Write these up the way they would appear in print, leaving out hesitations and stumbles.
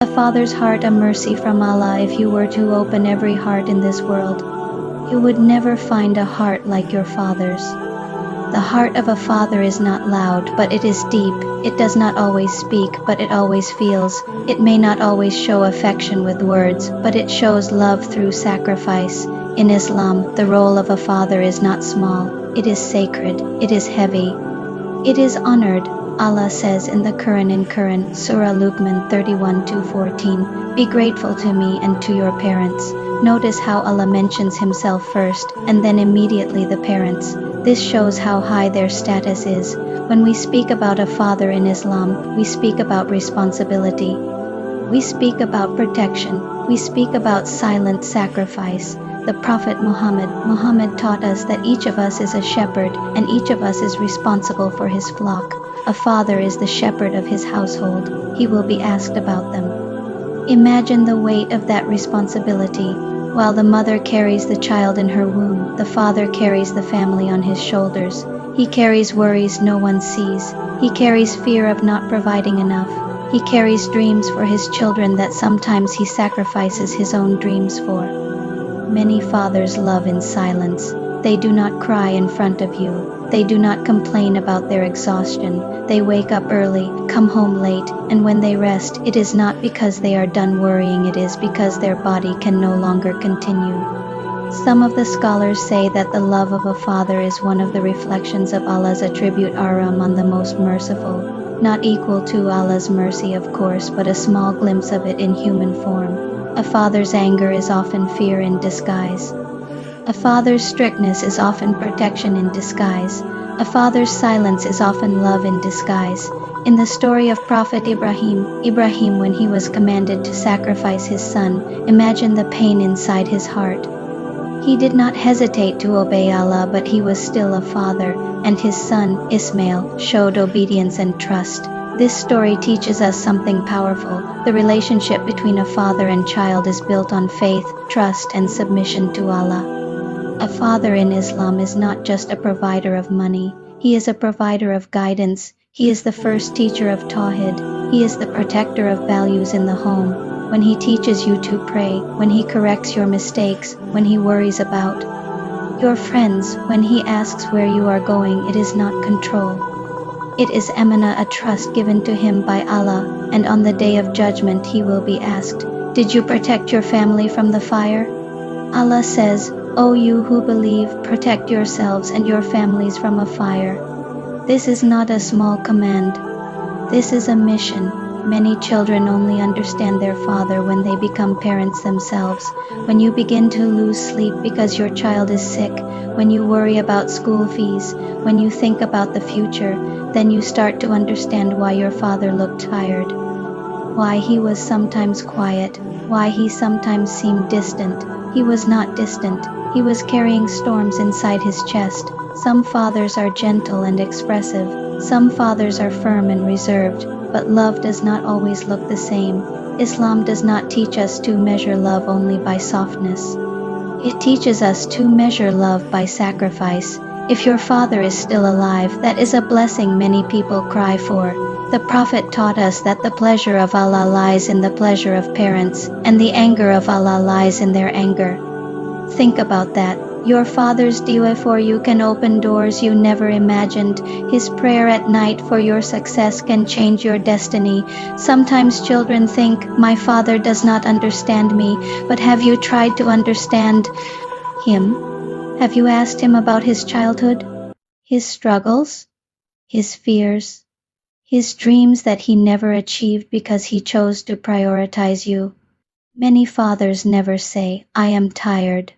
A father's heart, a mercy from Allah. If you were to open every heart in this world, you would never find a heart like your father's. The heart of a father is not loud, but it is deep. It does not always speak, but it always feels. It may not always show affection with words, but it shows love through sacrifice. In Islam, the role of a father is not small. It is sacred. It is heavy. It is honored. Allah says in the Quran in Quran, Surah Luqman 31-14, "Be grateful to me and to your parents." Notice how Allah mentions himself first, and then immediately the parents. This shows how high their status is. When we speak about a father in Islam, we speak about responsibility. We speak about protection. We speak about silent sacrifice. The Prophet Muhammad taught us that each of us is a shepherd, and each of us is responsible for his flock. A father is the shepherd of his household. He will be asked about them. Imagine the weight of that responsibility. While the mother carries the child in her womb, the father carries the family on his shoulders. He carries worries no one sees. He carries fear of not providing enough. He carries dreams for his children that sometimes he sacrifices his own dreams for. Many fathers love in silence. They do not cry in front of you. They do not complain about their exhaustion. They wake up early, come home late, and when they rest, it is not because they are done worrying, it is because their body can no longer continue. Some of the scholars say that the love of a father is one of the reflections of Allah's attribute Ar-Rahman, the most merciful. Not equal to Allah's mercy, of course, but a small glimpse of it in human form. A father's anger is often fear in disguise. A father's strictness is often protection in disguise. A father's silence is often love in disguise. In the story of Prophet Ibrahim, when he was commanded to sacrifice his son, imagine the pain inside his heart. He did not hesitate to obey Allah, but he was still a father, and his son, Ismail, showed obedience and trust. This story teaches us something powerful. The relationship between a father and child is built on faith, trust, and submission to Allah. A father in Islam is not just a provider of money. He is a provider of guidance. He is the first teacher of Tawhid. He is the protector of values in the home. When he teaches you to pray, when he corrects your mistakes, when he worries about your friends, when he asks where you are going, it is not control. It is amana, a trust given to him by Allah, and on the day of judgment he will be asked, "Did you protect your family from the fire?" Allah says, "O you who believe, protect yourselves and your families from a fire." This is not a small command. This is a mission. Many children only understand their father when they become parents themselves. When you begin to lose sleep because your child is sick, when you worry about school fees, when you think about the future, then you start to understand why your father looked tired, why he was sometimes quiet, why he sometimes seemed distant. He was not distant. He was carrying storms inside his chest. Some fathers are gentle and expressive. Some fathers are firm and reserved. But love does not always look the same. Islam does not teach us to measure love only by softness. It teaches us to measure love by sacrifice. If your father is still alive, that is a blessing many people cry for. The Prophet taught us that the pleasure of Allah lies in the pleasure of parents, and the anger of Allah lies in their anger. Think about that. Your father's dua for you can open doors you never imagined. His prayer at night for your success can change your destiny. Sometimes children think, "My father does not understand me," but have you tried to understand him? Have you asked him about his childhood, his struggles, his fears, his dreams that he never achieved because he chose to prioritize you? Many fathers never say, "I am tired.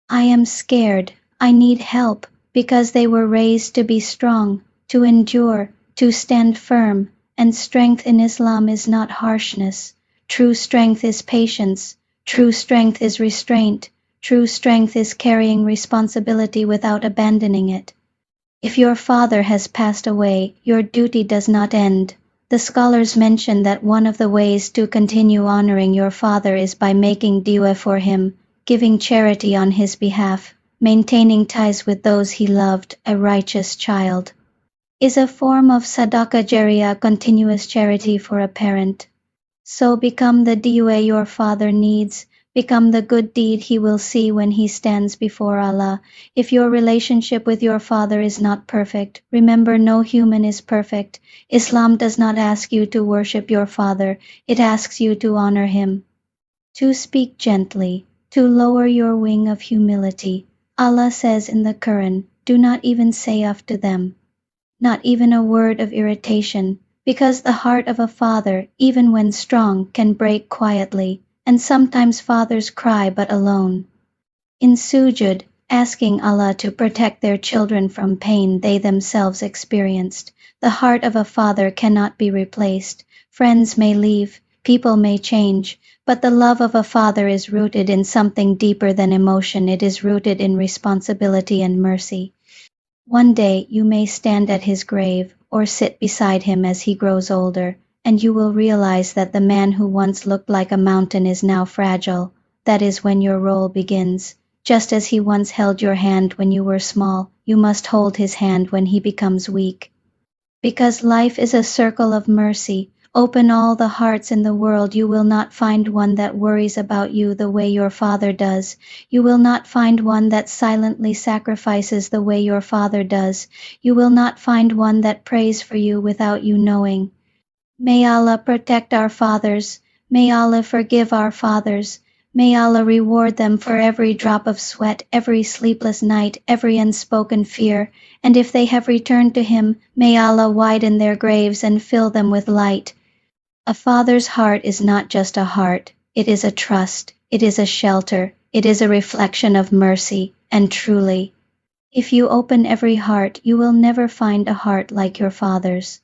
I am scared. I need help," because they were raised to be strong, to endure, to stand firm. And strength in Islam is not harshness. True strength is patience. True strength is restraint. True strength is carrying responsibility without abandoning it. If your father has passed away, your duty does not end. The scholars mention that one of the ways to continue honoring your father is by making dua for him, giving charity on his behalf, maintaining ties with those he loved. A righteous child is a form of sadaqah jariyah, continuous charity for a parent. So become the dua your father needs. Become the good deed he will see when he stands before Allah. If your relationship with your father is not perfect, remember no human is perfect. Islam does not ask you to worship your father, it asks you to honor him, to speak gently, to lower your wing of humility. Allah says in the Quran, do not even say off to them, not even a word of irritation, because the heart of a father, even when strong, can break quietly, and sometimes fathers cry but alone. In sujud, asking Allah to protect their children from pain they themselves experienced, the heart of a father cannot be replaced. Friends may leave, people may change, but the love of a father is rooted in something deeper than emotion. It is rooted in responsibility and mercy. One day you may stand at his grave, or sit beside him as he grows older, and you will realize that the man who once looked like a mountain is now fragile. That is when your role begins. Just as he once held your hand when you were small, you must hold his hand when he becomes weak. Because life is a circle of mercy. Open all the hearts in the world, you will not find one that worries about you the way your father does. You will not find one that silently sacrifices the way your father does. You will not find one that prays for you without you knowing. May Allah protect our fathers. May Allah forgive our fathers. May Allah reward them for every drop of sweat, every sleepless night, every unspoken fear. And if they have returned to Him, may Allah widen their graves and fill them with light. A father's heart is not just a heart, it is a trust, it is a shelter, it is a reflection of mercy, and truly, if you open every heart, you will never find a heart like your father's.